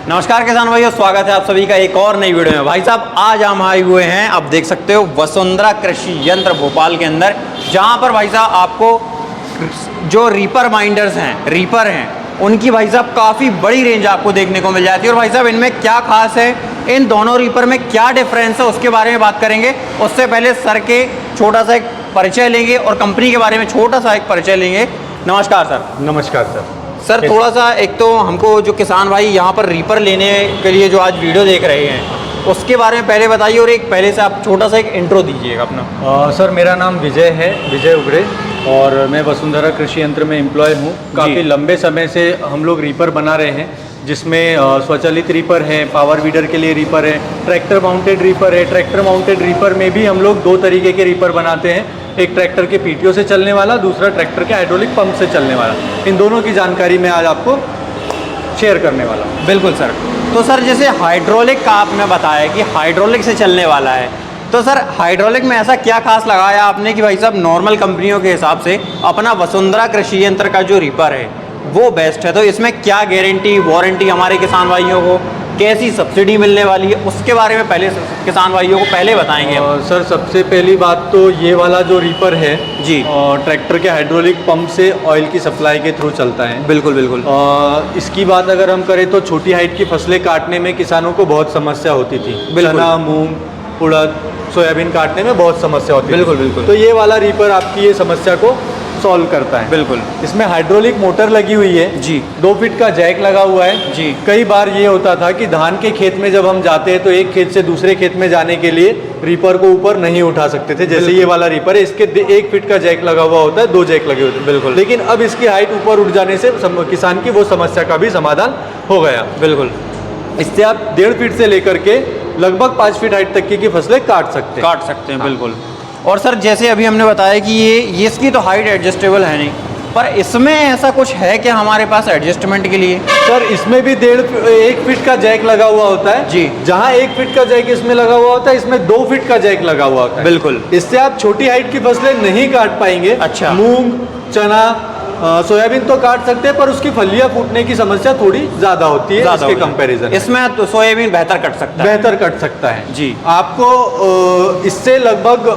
नमस्कार किसान भाइयों, स्वागत है आप सभी का एक और नई वीडियो में। भाई साहब आज हम आए हुए हैं, आप देख सकते हो वसुंधरा कृषि यंत्र भोपाल के अंदर, जहां पर भाई साहब आपको जो रीपर माइंडर्स हैं, रीपर हैं, उनकी भाई साहब काफ़ी बड़ी रेंज आपको देखने को मिल जाती है। और भाई साहब इनमें क्या खास है, इन दोनों रीपर में क्या डिफरेंस है, उसके बारे में बात करेंगे। उससे पहले सर के छोटा सा एक परिचय लेंगे और कंपनी के बारे में छोटा सा एक परिचय लेंगे। नमस्कार सर। नमस्कार सर। सर थोड़ा सा एक तो हमको जो किसान भाई यहाँ पर रीपर लेने के लिए जो आज वीडियो देख रहे हैं उसके बारे में पहले बताइए, और एक पहले से आप छोटा सा एक इंट्रो दीजिएगा अपना। सर मेरा नाम विजय है, विजय उगड़े, और मैं वसुंधरा कृषि यंत्र में एम्प्लॉय हूँ। काफ़ी लंबे समय से हम लोग रीपर बना रहे हैं, जिसमें स्वचालित रीपर है, पावर वीडर के लिए रीपर है, ट्रैक्टर माउंटेड रीपर है। ट्रैक्टर माउंटेड रीपर में भी हम लोग दो तरीके के रीपर बनाते हैं, एक ट्रैक्टर के पीटीओ से चलने वाला, दूसरा ट्रैक्टर के हाइड्रोलिक पंप से चलने वाला। इन दोनों की जानकारी मैं आज आपको शेयर करने वाला हूँ। बिल्कुल सर। तो सर जैसे हाइड्रोलिक का आपने बताया कि हाइड्रोलिक से चलने वाला है, तो सर हाइड्रोलिक में ऐसा क्या खास लगाया आपने कि भाई साहब नॉर्मल कंपनियों के हिसाब से अपना वसुंधरा कृषि यंत्र का जो रीपर है वो बेस्ट है, तो इसमें क्या गारंटी वारंटी हमारे किसान भाइयों को, कैसी सब्सिडी मिलने वाली है, उसके बारे में पहले किसान भाइयों को पहले बताएंगे। सर सबसे पहली बात तो ये वाला जो रीपर है जी, ट्रैक्टर के हाइड्रोलिक पंप से ऑयल की सप्लाई के थ्रू चलता है। बिल्कुल बिल्कुल। इसकी बात अगर हम करें तो छोटी हाइट की फसलें काटने में किसानों को बहुत समस्या होती थी। चना, मूंग, उड़द, सोयाबीन काटने में बहुत समस्या होती है। बिल्कुल बिल्कुल। तो ये वाला रीपर आपकी ये समस्या को सॉल्व करता है। बिल्कुल। इसमें हाइड्रोलिक मोटर लगी हुई है जी, 2 फीट का जैक लगा हुआ है जी। कई बार ये होता था कि धान के खेत में जब हम जाते हैं तो एक खेत से दूसरे खेत में जाने के लिए रीपर को ऊपर नहीं उठा सकते थे, जैसे ये वाला रीपर है, इसके 1 फीट का जैक लगा हुआ होता है, 2 जैक लगे होते हैं। बिल्कुल। लेकिन अब इसकी हाइट ऊपर उठ जाने से किसान की वो समस्या का भी समाधान हो गया। बिल्कुल। इससे आप 1.5 फीट से लेकर के लगभग 5 फीट हाइट तक की फसलें काट सकते हैं। बिल्कुल। और सर जैसे अभी हमने बताया कि ये इसकी तो हाइट एडजस्टेबल है नहीं, पर इसमें ऐसा कुछ है कि हमारे पास एडजस्टमेंट के लिए? सर इसमें भी 1 फीट का जैक लगा हुआ होता है जी। जहां 1 फीट का जैक इसमें लगा हुआ होता है, इसमें 2 फीट का जैक लगा हुआ होता है। बिल्कुल। इससे आप छोटी हाइट की फसलें नहीं काट पाएंगे। अच्छा। मूंग, चना, सोयाबीन तो काट सकते हैं, पर उसकी फलियां फूटने की समस्या थोड़ी ज्यादा होती है इसके कंपैरिजन। इसमें तो सोयाबीन बेहतर कट सकता है। बेहतर कट सकता है जी। आपको इससे लगभग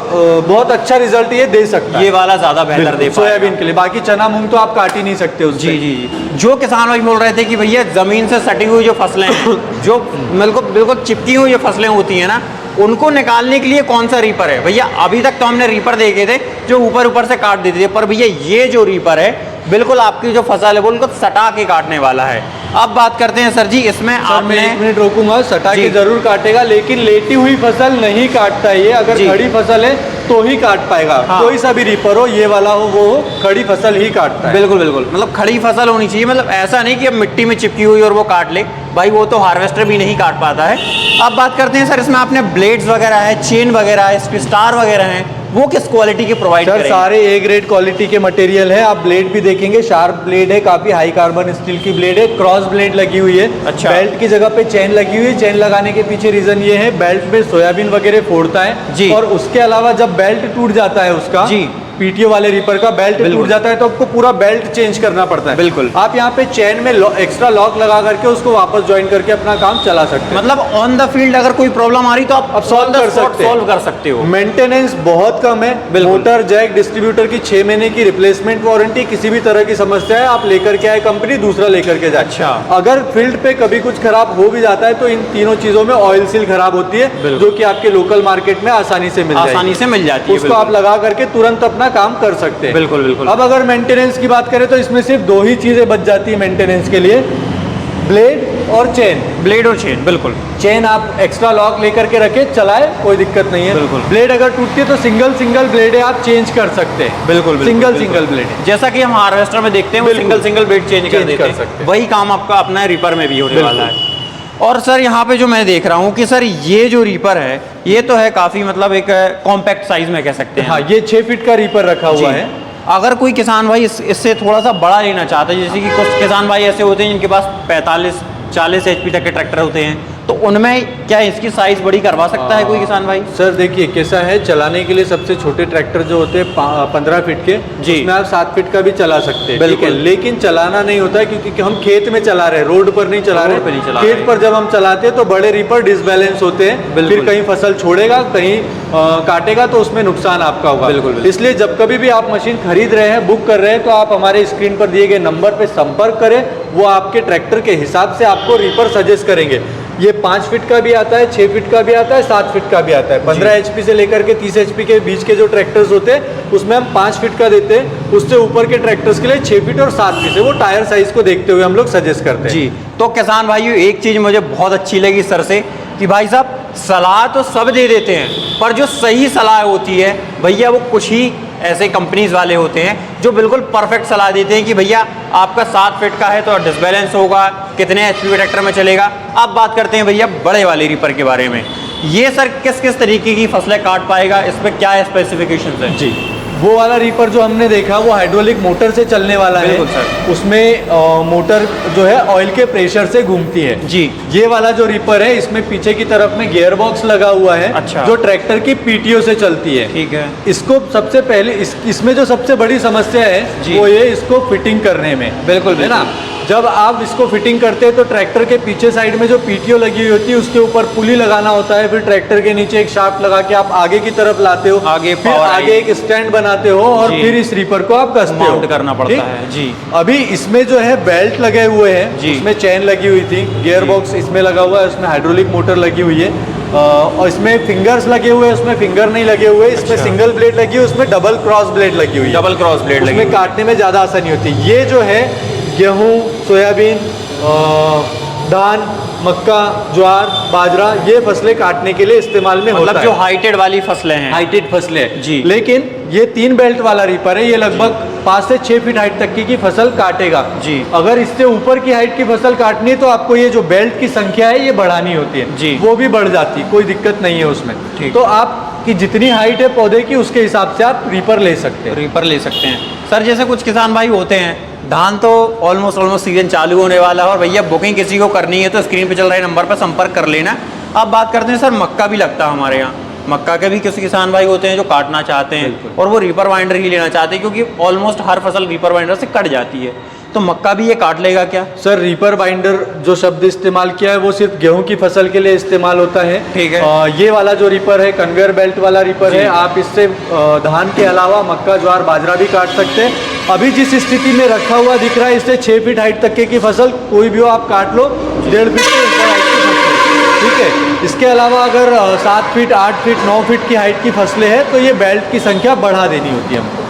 बहुत अच्छा रिजल्ट ये दे सकता है। ये वाला ज्यादा बेहतर दे सोयाबीन के लिए। बाकी चना मूंग तो आप काट ही नहीं सकते उससे। जी जी जी। जो किसान भाई बोल रहे थे कि भैया जमीन से सटी हुई जो फसलें हैं, जो बिल्कुल चिपकी हुई जो फसलें होती हैं ना, उनको निकालने के लिए कौन सा रीपर है? भैया अभी तक तो हमने रीपर देखे थे जो ऊपर से काट देते थे, पर भैया ये जो रीपर है बिल्कुल आपकी जो फसल है वो उनको सटा के काटने वाला है। अब बात करते हैं सर जी, इसमें आपने 1 मिनट रोकूंगा। सटा के जरूर काटेगा, लेकिन लेटी हुई फसल नहीं काटता है ये। अगर खड़ी फसल है तो ही काट पाएगा। हाँ। कोई सा भी रीपर हो, ये वाला हो, वो खड़ी फसल ही काटता है। बिल्कुल बिल्कुल। मतलब खड़ी फसल होनी चाहिए, मतलब ऐसा नहीं कि अब मिट्टी में चिपकी हुई और वो काट ले, भाई वो तो हार्वेस्टर भी नहीं काट पाता है। अब बात करते हैं सर, इसमें आपने ब्लेड्स वगैरह है, चेन वगैरह है, स्टार वगैरह हैं, वो किस क्वालिटी के प्रोवाइड करेंगे? सारे ए ग्रेड क्वालिटी के मटेरियल है। आप ब्लेड भी देखेंगे, शार्प ब्लेड है, काफी हाई कार्बन स्टील की ब्लेड है, क्रॉस ब्लेड लगी हुई है। अच्छा। बेल्ट की जगह पे चेन लगी हुई है। चेन लगाने के पीछे रीजन ये है, बेल्ट में सोयाबीन वगैरह फोड़ता है जी। और उसके अलावा जब बेल्ट टूट जाता है उसका जी, पीटीओ वाले रीपर का बेल्ट टूट जाता है तो आपको पूरा बेल्ट चेंज करना पड़ता है। बिल्कुल। आप यहाँ पे चेन में एक्स्ट्रा लॉक लगा करके उसको वापस ज्वाइन करके अपना काम चला सकते हैं। मतलब ऑन द फील्ड अगर कोई प्रॉब्लम आ रही तो आप सॉल्व कर सकते हो। मेंटेनेंस बहुत कम है। मोटर, जैक, डिस्ट्रीब्यूटर की 6 महीने की रिप्लेसमेंट वारंटी। किसी भी तरह की समस्या है आप लेकर के आए कंपनी, दूसरा लेकर के जाए। अच्छा। अगर फील्ड पे कभी कुछ खराब हो भी जाता है तो इन तीनों चीजों में ऑयल सील खराब होती है, जो कि आपके लोकल मार्केट में आसानी से मिल जाती है। उसको आप लगा करके तुरंत अपना काम कर सकते हैं। बिल्कुल बिल्कुल। अब अगर मेंटेनेंस की बात करें तो इसमें सिर्फ 2 ही चीजें बच जाती है मेंटेनेंस के लिए, ब्लेड और चेन। ब्लेड और चेन, बिल्कुल। चेन आप एक्स्ट्रा लॉक लेकर के रखे चलाए, कोई दिक्कत नहीं है। बिल्कुल। ब्लेड अगर टूटती है तो सिंगल ब्लेड है, आप चेंज कर सकते हैं। बिल्कुल सिंगल ब्लेड है। जैसा कि हम हार्वेस्टर में देखते हैं, वो सिंगल ब्लेड चेंज कर देते हैं, वही काम आपका अपना रीपर में भी होने वाला है। और सर यहाँ पे जो मैं देख रहा हूँ कि सर ये जो रीपर है ये तो है काफी मतलब एक कॉम्पैक्ट साइज में कह सकते हैं। हाँ, ये 6 फीट का रीपर रखा हुआ है। अगर कोई किसान भाई इससे थोड़ा सा बड़ा लेना चाहता है, जैसे कि कुछ किसान भाई ऐसे होते हैं जिनके पास 45-40 HP तक के ट्रैक्टर होते हैं, तो उनमें क्या इसकी साइज बड़ी करवा सकता है कोई किसान भाई? सर देखिए कैसा है, चलाने के लिए सबसे छोटे ट्रैक्टर जो होते हैं 15 फीट के, जी, उसमें आप 7 फीट का भी चला सकते हैं, बिल्कुल। लेकिन चलाना नहीं होता है क्योंकि हम खेत में चला रहे हैं, रोड पर नहीं चला रहे। खेत पर जब हम चलाते हैं तो बड़े रीपर डिसबैलेंस होते हैं, फिर कहीं फसल छोड़ेगा, कहीं काटेगा, तो उसमें नुकसान आपका होगा। बिल्कुल। इसलिए जब कभी भी आप मशीन खरीद रहे हैं, बुक कर रहे हैं, तो आप हमारे स्क्रीन पर दिए गए नंबर पर संपर्क करें। वो आपके ट्रैक्टर के हिसाब से आपको रीपर सजेस्ट करेंगे। ये 5 फीट का भी आता है, 6 फीट का भी आता है, 7 फीट का भी आता है। 15 HP से लेकर के 30 HP के बीच के जो ट्रैक्टर्स होते हैं उसमें हम 5 फीट का देते हैं। उससे ऊपर के ट्रैक्टर्स के लिए 6 फीट और 7 फीट है, वो टायर साइज को देखते हुए हम लोग सजेस्ट करते हैं। जी, तो किसान भाइयों एक चीज़ मुझे बहुत अच्छी लगी सर से कि भाई साहब सलाह तो सब दे देते हैं, पर जो सही सलाह होती है भैया वो कुछ ही ऐसे कंपनीज वाले होते हैं जो बिल्कुल परफेक्ट सलाह देते हैं कि भैया आपका 7 फीट का है तो डिसबैलेंस होगा, कितने HP ट्रैक्टर में चलेगा। अब बात करते हैं भैया बड़े वाले रीपर के बारे में। ये सर किस किस तरीके की फसलें काट पाएगा, इसमें क्या स्पेसिफिकेशंस हैं? जी, वो वाला रीपर जो हमने देखा वो हाइड्रोलिक मोटर से चलने वाला है। बिल्कुल सर। उसमें मोटर जो है ऑयल के प्रेशर से घूमती है। जी। ये वाला जो रीपर है इसमें पीछे की तरफ में गियर बॉक्स लगा हुआ है। अच्छा। जो ट्रैक्टर की PTO से चलती है। ठीक है। इसको सबसे पहले इसमें जो सबसे बड़ी समस्या है वो ये इसको फिटिंग करने में। बिल्कुल है ना, जब आप इसको फिटिंग करते हैं तो ट्रैक्टर के पीछे साइड में जो PTO लगी हुई होती है उसके ऊपर पुली लगाना होता है, फिर ट्रैक्टर के नीचे एक शाफ्ट लगा के आप आगे की तरफ लाते हो, आगे फिर आगे एक स्टैंड बनाते हो और जी। फिर इस रीपर को आप कसते हो, माउंट करना पड़ता ठीक? है। जी। अभी इसमें जो है बेल्ट लगे हुए हैं, जी। उसमें चेन लगी हुई थी, गियर बॉक्स इसमें लगा हुआ है, उसमें हाइड्रोलिक मोटर लगी हुई है, और इसमें फिंगर्स लगे हुए हैं, उसमें फिंगर नहीं लगे हुए। इसमें अच्छा। सिंगल ब्लेड लगी है, उसमें डबल क्रॉस ब्लेड लगी हुई है। डबल क्रॉस ब्लेड लगी उसमें काटने में ज़्यादा आसानी होती है। ये जो है गेहूँ, सोयाबीन, धान, मक्का, ज्वार, बाजरा, ये फसलें काटने के लिए इस्तेमाल में होता मतलब है। जो हाइटेड वाली फसलें हैं। हाइटेड फसलें जी। लेकिन ये 3 बेल्ट वाला रीपर है, ये लगभग 5 से 6 फीट हाइट तक की फसल काटेगा। जी। अगर इससे ऊपर की हाइट की फसल काटनी है तो आपको ये जो बेल्ट की संख्या है ये बढ़ानी होती है। जी। वो भी बढ़ जाती है, कोई दिक्कत नहीं है उसमें। ठीक। तो आपकी जितनी हाइट है पौधे की उसके हिसाब से आप रीपर ले सकते हैं। रीपर ले सकते हैं। सर जैसे कुछ किसान भाई होते हैं, धान तो ऑलमोस्ट सीजन चालू होने वाला है और भैया बुकिंग किसी को करनी है तो स्क्रीन पे चल रहे नंबर पर संपर्क कर लेना। अब बात करते हैं सर मक्का भी लगता है हमारे यहाँ। मक्का के भी किसी किसान भाई होते हैं जो काटना चाहते हैं और वो रीपर वाइंडर ही लेना चाहते हैं क्योंकि ऑलमोस्ट हर फसल रीपर वाइंडर से कट जाती है, तो मक्का भी ये काट लेगा क्या? सर रीपर बाइंडर जो शब्द इस्तेमाल किया है वो सिर्फ गेहूं की फसल के लिए इस्तेमाल होता है। ठीक है। ये वाला जो रीपर है कन्वेयर बेल्ट वाला रीपर है, आप इससे धान के अलावा मक्का, ज्वार, बाजरा भी काट सकते हैं। अभी जिस स्थिति में रखा हुआ दिख रहा है इससे 6 फीट हाइट तक की फसल कोई भी हो आप काट लो, 1.5 फीट से ऊपर हाइट की फसल, ठीक है। इसके अलावा अगर 7 फीट, 8 फीट, 9 फीट की हाइट की फसलें हैं तो ये बेल्ट की संख्या बढ़ा देनी होती है हमको।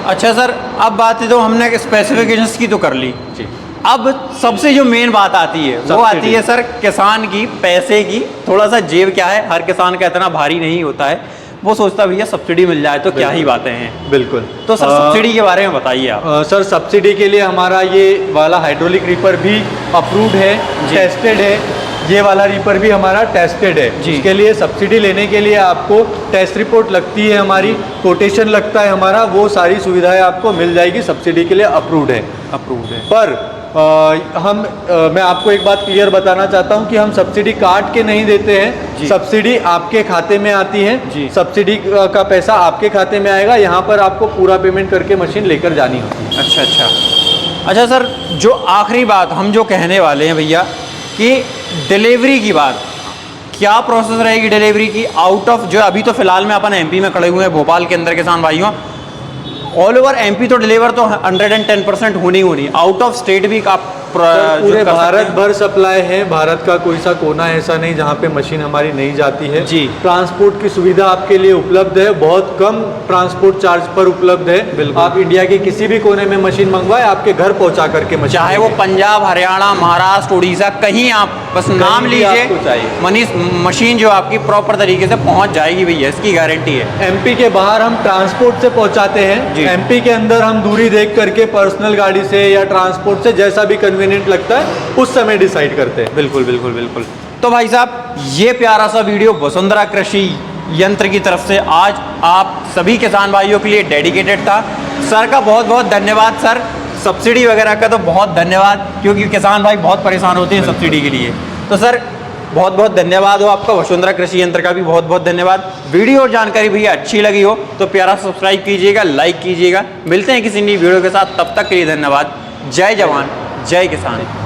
अच्छा सर, अब बात है तो हमने स्पेसिफिकेशंस की तो कर ली जी। अब सबसे जो मेन बात आती है वो आती है सर किसान की, पैसे की। थोड़ा सा जेब क्या है, हर किसान का इतना भारी नहीं होता है, वो सोचता भैया सब्सिडी मिल जाए तो क्या ही बातें हैं। बिल्कुल। तो सर सब्सिडी के बारे में बताइए आप। सर सब्सिडी के लिए हमारा ये वाला हाइड्रोलिक रीपर भी अप्रूव्ड है, टेस्टेड है। ये वाला रीपर भी हमारा टेस्टेड है। इसके लिए सब्सिडी लेने के लिए आपको टेस्ट रिपोर्ट लगती है, हमारी कोटेशन लगता है हमारा, वो सारी सुविधाएं आपको मिल जाएगी। सब्सिडी के लिए अप्रूव्ड है। पर मैं आपको एक बात क्लियर बताना चाहता हूं कि हम सब्सिडी काट के नहीं देते हैं, सब्सिडी आपके खाते में आती है। सब्सिडी का पैसा आपके खाते में आएगा, यहाँ पर आपको पूरा पेमेंट करके मशीन लेकर जानी होती है। अच्छा सर, जो आखिरी बात हम जो कहने वाले हैं भैया कि डिलीवरी की बात, क्या प्रोसेस रहेगी डिलीवरी की? आउट ऑफ जो अभी तो फिलहाल में अपन MP में खड़े हुए हैं भोपाल के अंदर किसान भाइयों, ऑल ओवर MP तो डिलीवर तो 110% होनी। आउट ऑफ स्टेट भी आप पूरे भारत भर सप्लाई है। भारत का कोई सा कोना ऐसा नहीं जहाँ पे मशीन हमारी नहीं जाती है। जी। ट्रांसपोर्ट की सुविधा आपके लिए उपलब्ध है, बहुत कम ट्रांसपोर्ट चार्ज पर उपलब्ध है। आप इंडिया के किसी भी कोने में मशीन मंगवाए, आपके घर पहुंचा करके मशीन, चाहे वो पंजाब, हरियाणा, महाराष्ट्र, उड़ीसा, कहीं आप बस नाम लीजिए, मशीन जो आपकी प्रॉपर तरीके से पहुंच जाएगी भैया, इसकी गारंटी है। MP के बाहर हम ट्रांसपोर्ट से पहुंचाते हैं, MP के अंदर हम दूरी देख करके पर्सनल गाड़ी से या ट्रांसपोर्ट से जैसा भी कन्वीनियंट लगता है उस समय डिसाइड करते हैं। बिल्कुल। तो भाई साहब ये प्यारा सा वीडियो वसुंधरा कृषि यंत्र की तरफ से आज आप सभी किसान भाइयों के लिए डेडिकेटेड था। सर का बहुत बहुत धन्यवाद सर। सब्सिडी वगैरह का तो बहुत धन्यवाद, क्योंकि किसान भाई बहुत परेशान होते हैं सब्सिडी के लिए। तो सर बहुत बहुत धन्यवाद हो आपका। वसुंधरा कृषि यंत्र का भी बहुत बहुत धन्यवाद। वीडियो और जानकारी भैया अच्छी लगी हो तो प्यारा सब्सक्राइब कीजिएगा, लाइक कीजिएगा। मिलते हैं किसी नई वीडियो के साथ, तब तक के लिए धन्यवाद। जय जवान जय किसान।